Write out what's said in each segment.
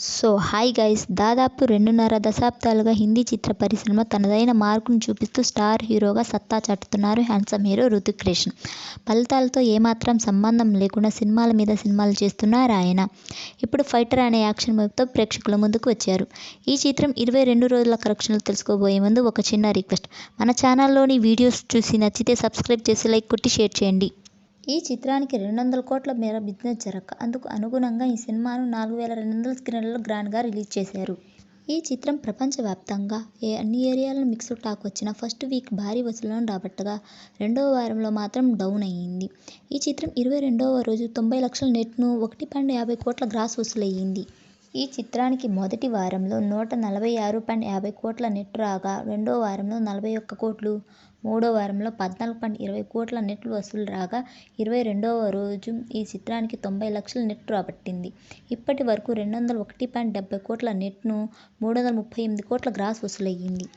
Hi guys, దాదాపు 2.5 దశాబ్దాలుగా హిందీ చిత్ర పరిశ్రమలో తనదైన మార్కును చూపిస్తూ స్టార్ హీరోగా సత్తా చాటుతున్నారు హ్యాండ్సమ్ హీరో హృతిక్ రోషన్. ఫలితాలతో ఏమాత్రం సంబంధం లేకుండా సినిమాల మీద సినిమాలు చేస్తున్నారు ఆయన. ఇప్పుడు ఫైటర్ అనే యాక్షన్ మూవీతో ప్రేక్షకుల ముందుకు వచ్చారు. ఈ చిత్రం 22 రోజుల కలెక్షన్లు తెలుసుకోబోయే ముందు ఒక చిన్న రిక్వెస్ట్. మన ఛానల్లోని వీడియోస్ చూసి నచ్చితే సబ్స్క్రైబ్ చేసి లైక్ కొట్టి షేర్ చేయండి. ఈ చిత్రానికి 200 కోట్ల మేర బిజినెస్ జరక్క అందుకు అనుగుణంగా ఈ సినిమాను 4200 స్క్రీన్లలో గ్రాండ్గా రిలీజ్ చేశారు. ఈ చిత్రం ప్రపంచవ్యాప్తంగా అన్ని ఏరియాలను మిక్స్డ్ టాక్ వచ్చినా ఫస్ట్ వీక్ భారీ వసూళ్లను రాబట్టగా రెండవ వారంలో మాత్రం డౌన్ అయ్యింది. ఈ చిత్రం 22వ రోజు 90 లక్షల నెట్ను 1.50 కోట్ల గ్రాస్ వసూలయ్యింది. ఈ చిత్రానికి మొదటి వారంలో 146.50 కోట్ల నెట్ రాగా రెండో వారంలో 41 కోట్లు, మూడో వారంలో 14.20 కోట్ల నెట్ వసూలు రాగా 22వ రోజు ఈ చిత్రానికి 90 లక్షల నెట్ రాబట్టింది. ఇప్పటి వరకు 201.70 కోట్ల నెట్ను 338 కోట్ల గ్రాస్ వసూలయ్యింది.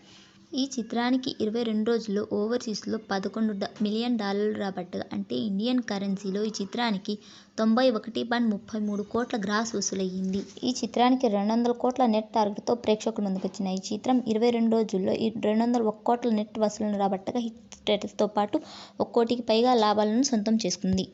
ఈ చిత్రానికి 22 రోజుల్లో ఓవర్సీస్లో $11 మిలియన్ రాబట్టగా అంటే ఇండియన్ కరెన్సీలో ఈ చిత్రానికి 91.33 కోట్ల గ్రాస్ వసూలయ్యింది. ఈ చిత్రానికి 200 కోట్ల నెట్ టార్గెట్తో ప్రేక్షకుల ముందుకొచ్చిన ఈ చిత్రం 22 రోజుల్లో 201 కోట్ల నెట్ వసూళ్లను రాబట్టగా హిట్ స్టేటస్తో పాటు 1 కోటికి పైగా లాభాలను సొంతం చేసుకుంది.